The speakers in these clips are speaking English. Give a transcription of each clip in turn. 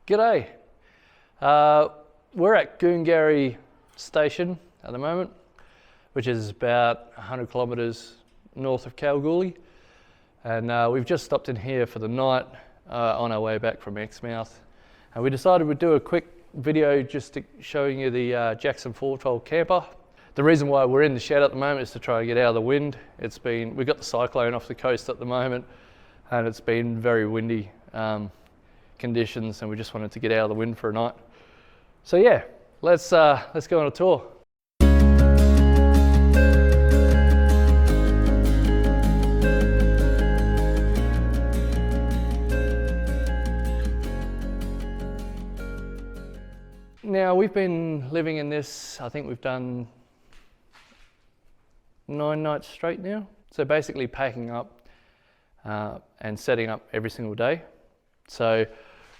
G'day. We're at Goongarrie Station at the moment, which is about 100 kilometres north of Kalgoorlie. And we've just stopped in here for the night on our way back from Exmouth. And we decided we'd do a quick video just showing you the Jackson Forward Fold camper. The reason why we're in the shed at the moment is to try and get out of the wind. We've got the cyclone off the coast at the moment, and it's been very windy conditions, and we just wanted to get out of the wind for a night. So yeah, let's go on a tour. Now we've been living in this, I think we've done 9 nights straight now. So basically packing up and setting up every single day. So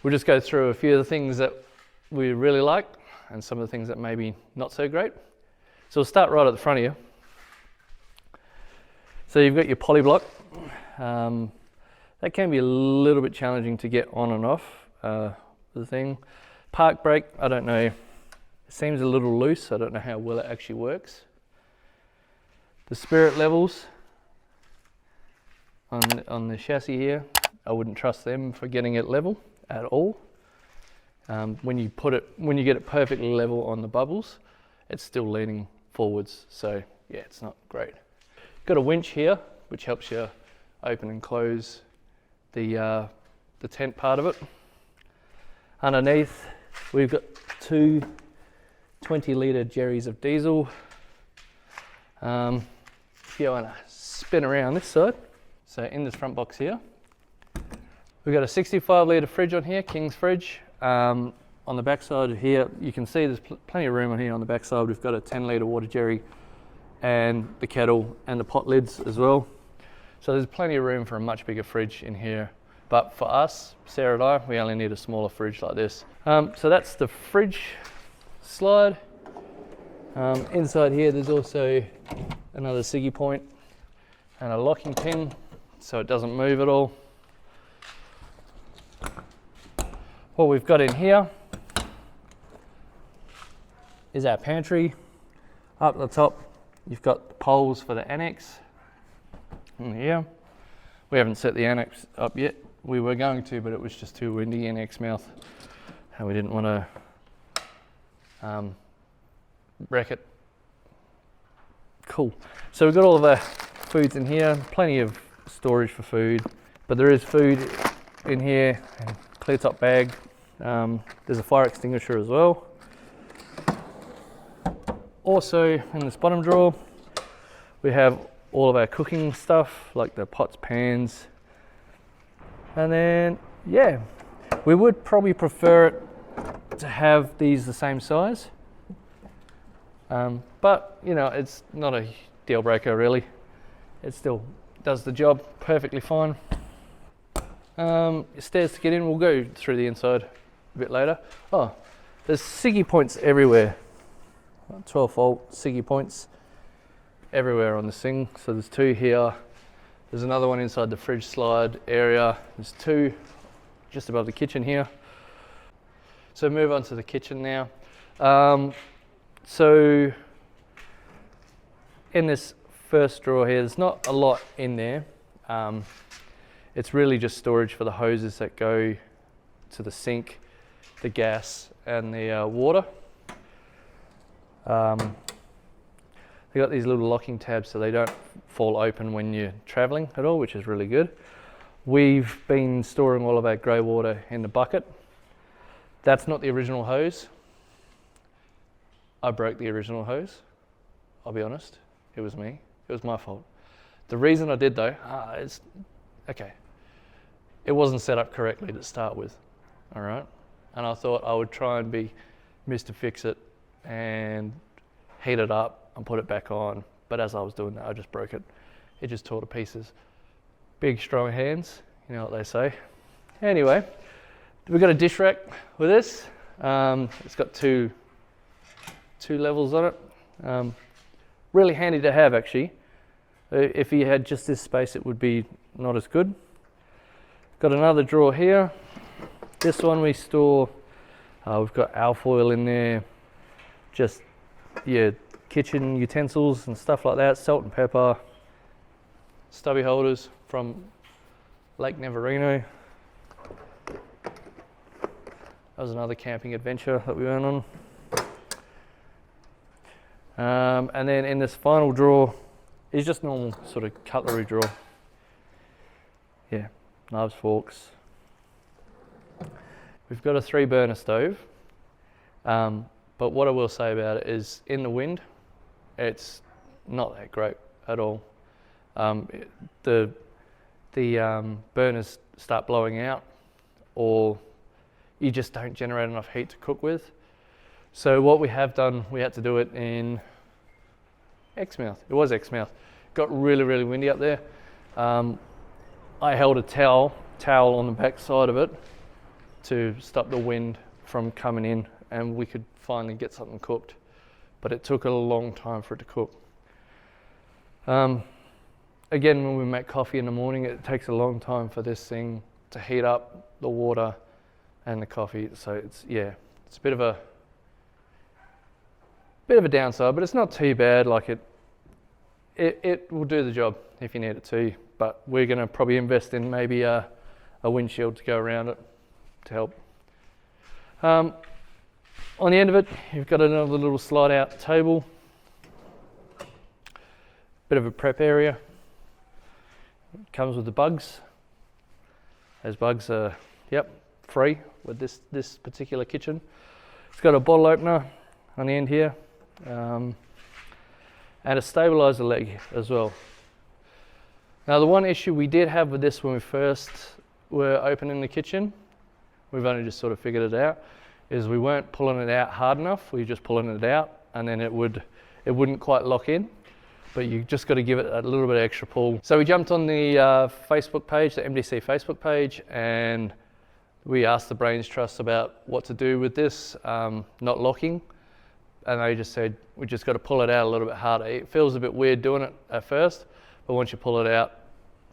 we'll just go through a few of the things that we really like and some of the things that maybe not so great. So we'll start right at the front here. So you've got your poly block. That can be a little bit challenging to get on and off the thing. Park brake, I don't know, it seems a little loose. I don't know how well it actually works. The spirit levels on the chassis here, I wouldn't trust them for getting it level at all. When you get it perfectly level on the bubbles, it's still leaning forwards. So yeah, it's not great. Got a winch here, which helps you open and close the tent part of it. Underneath, we've got 2 20-litre jerrys of diesel. If you want to spin around this side, so in this front box here, we've got a 65-litre fridge on here, King's fridge. On the back side here, you can see there's plenty of room on here on the back side. We've got a 10-litre water jerry and the kettle and the pot lids as well. So there's plenty of room for a much bigger fridge in here. But for us, Sarah and I, we only need a smaller fridge like this. So that's the fridge slide. Inside here, there's also another ciggy point and a locking pin, so it doesn't move at all. What we've got in here is our pantry. Up at the top, you've got the poles for the annex. In here, we haven't set the annex up yet. We were going to, but it was just too windy in Exmouth, and we didn't want to wreck it. Cool. So we've got all of our foods in here, plenty of storage for food, but there is food in here, and clear top bag. There's a fire extinguisher as well. Also in this bottom drawer, we have all of our cooking stuff, like the pots, pans. And then, yeah, we would probably prefer it to have these the same size. But, you know, it's not a deal breaker really. It still does the job perfectly fine. Stairs to get in, we'll go through the inside a bit later. Oh, there's ciggy points everywhere. 12-volt ciggy points everywhere on this thing. So there's 2 here. There's another one inside the fridge slide area. There's 2 just above the kitchen here. So move on to the kitchen now. So in this first drawer here, there's not a lot in there. It's really just storage for the hoses that go to the sink, the gas, and the water. They got these little locking tabs so they don't fall open when you're traveling at all, which is really good. We've been storing all of our grey water in the bucket. That's not the original hose. I broke the original hose. I'll be honest, it was me. It was my fault. The reason I did though, it wasn't set up correctly to start with, all right? And I thought I would try and be Mr. Fix-It and heat it up and put it back on. But as I was doing that, I just broke it. It just tore to pieces. Big, strong hands, you know what they say. Anyway, we've got a dish rack with this. It's got two levels on it. Really handy to have actually. If you had just this space, it would be not as good. Got another drawer here. This one we store, we've got alfoil in there, just yeah, kitchen utensils and stuff like that, salt and pepper, stubby holders from Lake Navarino. That was another camping adventure that we went on. And then in this final drawer is just normal sort of cutlery drawer. Yeah, knives, forks. We've got a 3-burner stove, but what I will say about it is in the wind, it's not that great at all. The burners start blowing out, or you just don't generate enough heat to cook with. So what we have done, we had to do it in Exmouth. It was Exmouth. Got really, really windy up there. I held a towel on the back side of it to stop the wind from coming in, and we could finally get something cooked. But it took a long time for it to cook. Again, when we make coffee in the morning, it takes a long time for this thing to heat up the water and the coffee. So it's a bit of a downside, but it's not too bad. Like it will do the job if you need it to. But we're going to probably invest in maybe a windshield to go around it to help. On the end of it, you've got another little slide out table, bit of a prep area. It comes with the bugs. Those bugs are free with this particular kitchen. It's got a bottle opener on the end here, and a stabilizer leg as well. Now the one issue we did have with this when we first were opening the kitchen, we've only just sort of figured it out, is we weren't pulling it out hard enough. We were just pulling it out, and then it wouldn't quite lock in. But you just got to give it a little bit of extra pull. So we jumped on the Facebook page, the MDC Facebook page, and we asked the Brains Trust about what to do with this not locking, and they just said we just got to pull it out a little bit harder. It feels a bit weird doing it at first, but once you pull it out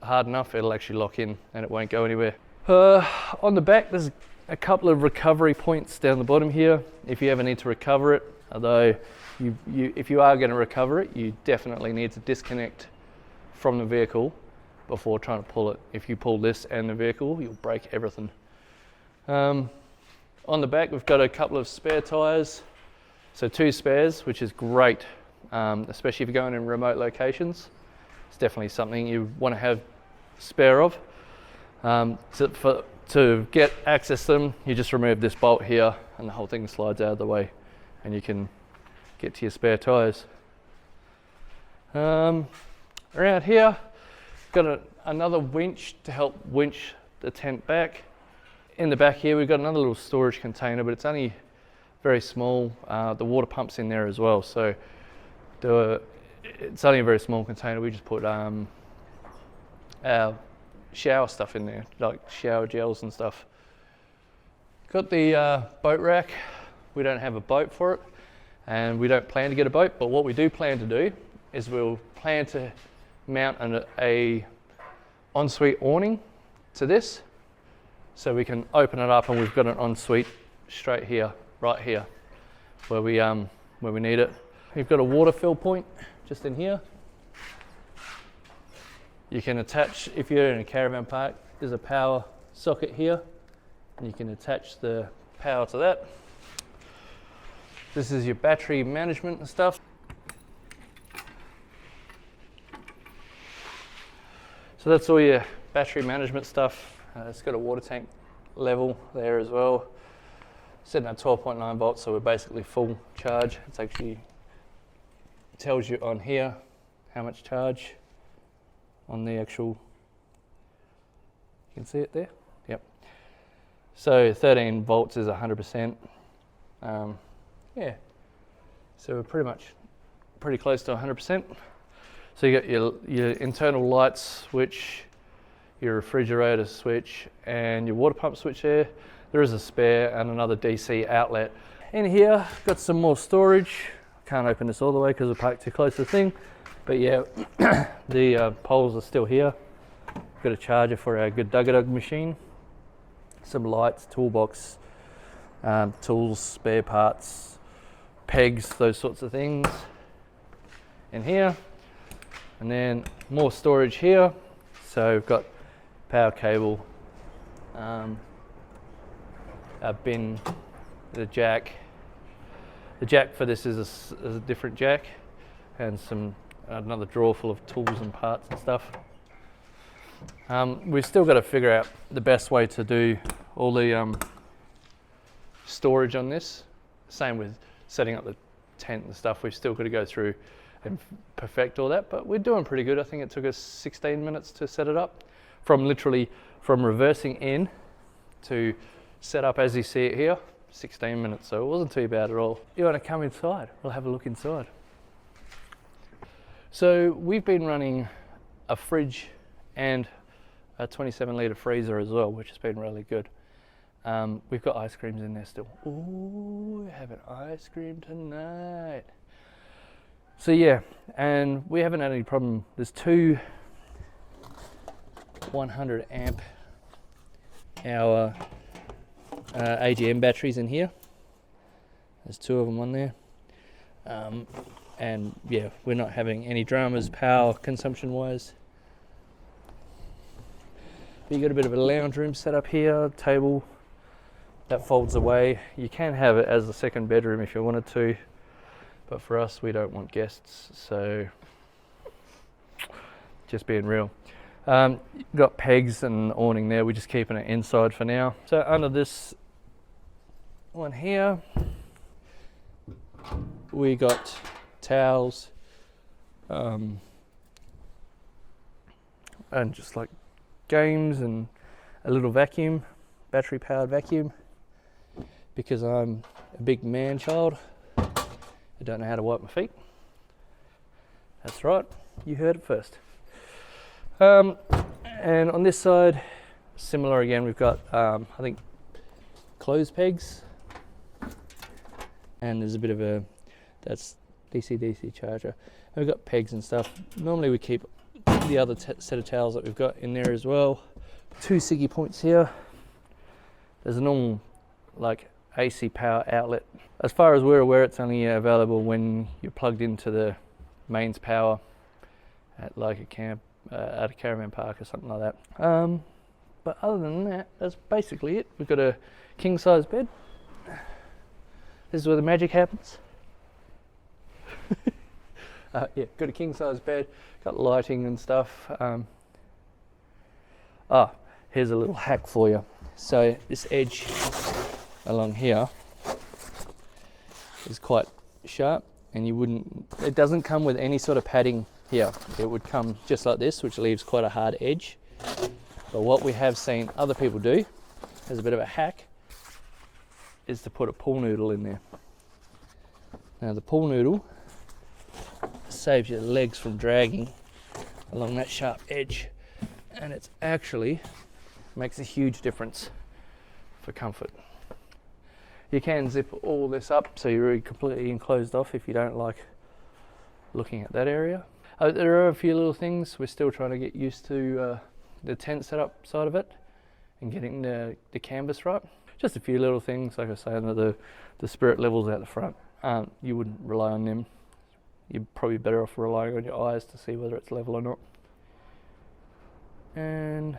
hard enough, it'll actually lock in and it won't go anywhere. On the back, there's a couple of recovery points down the bottom here if you ever need to recover it, although if you are going to recover it, you definitely need to disconnect from the vehicle before trying to pull it. If you pull this and the vehicle, you'll break everything. On the back, we've got a couple of spare tyres, so 2 spares, which is great, especially if you're going in remote locations. It's definitely something you want to have spare of. To get access to them, you just remove this bolt here, and the whole thing slides out of the way, and you can get to your spare tyres. Around here, got another winch to help winch the tent back. In the back here, we've got another little storage container, but it's only very small. The water pump's in there as well, so it's only a very small container. We just put our shower stuff in there, like shower gels and stuff. Got the boat rack. We don't have a boat for it, and we don't plan to get a boat, but what we do plan to do is we'll plan to mount a ensuite awning to this, so we can open it up and we've got an ensuite straight here, right here, where we need it. We've got a water fill point just in here. You can attach, if you're in a caravan park, there's a power socket here, and you can attach the power to that. This is your battery management and stuff. So that's all your battery management stuff. It's got a water tank level there as well. Sitting at 12.9 volts, so we're basically full charge. It's actually tells you on here how much charge on the actual, you can see it there? Yep. So 13 volts is 100%. Yeah, so we're pretty close to 100%. So you got your internal light switch, your refrigerator switch, and your water pump switch there. There is a spare and another DC outlet. In here, got some more storage. Can't open this all the way because we're parked too close to the thing. But yeah, the poles are still here. Got a charger for our good Dug-a-Dug machine. some lights, toolbox, tools, spare parts, pegs, those sorts of things in here. And then more storage here. So we've got power cable, a bin, the jack. The jack for this is a different jack, and another drawer full of tools and parts and stuff. We've still got to figure out the best way to do all the storage on this. Same with setting up the tent and stuff. We've still got to go through and perfect all that, but we're doing pretty good. I think it took us 16 minutes to set it up, from reversing in to set up as you see it here. 16 minutes, so it wasn't too bad at all. You want to come inside? We'll have a look inside. So we've been running a fridge and a 27 litre freezer as well, which has been really good. We've got ice creams in there still. Ooh, we're having ice cream tonight. So yeah, and we haven't had any problem. There's two 100 amp hour AGM batteries in here. There's two of them on there. And yeah, we're not having any dramas power consumption wise. But you got a bit of a lounge room set up here, table that folds away. You can have it as a second bedroom if you wanted to, but for us we don't want guests, so just being real. Got pegs and awning there, we're just keeping it inside for now. So under this one here, we got towels, and just like games and a little vacuum, battery powered vacuum, because I'm a big man child. I don't know how to wipe my feet. That's right, you heard it first. And on this side, similar again, we've got I think clothes pegs, and there's a bit of that's DC charger. And we've got pegs and stuff. Normally we keep the other set of towels that we've got in there as well. Two Siggy points here. There's a normal like AC power outlet. As far as we're aware, it's only available when you're plugged into the mains power at like a camp, at a caravan park or something like that. But other than that, that's basically it. We've got a king size bed. This is where the magic happens. Yeah, got a king size bed, got lighting and stuff. Here's a little hack for you. So this edge along here is quite sharp, and it doesn't come with any sort of padding here. It would come just like this, which leaves quite a hard edge. But what we have seen other people do, as a bit of a hack, is to put a pool noodle in there. Now the pool noodle saves your legs from dragging along that sharp edge, and it's actually makes a huge difference for comfort. You can zip all this up so you're completely enclosed off if you don't like looking at that area. There are a few little things. We're still trying to get used to the tent setup side of it and getting the canvas right. Just a few little things, like I say, the spirit levels out the front. You wouldn't rely on them. You're probably better off relying on your eyes to see whether it's level or not. And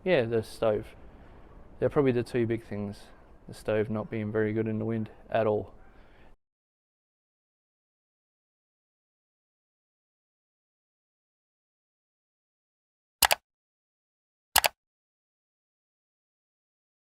yeah, the stove. They're probably the two big things. The stove not being very good in the wind at all.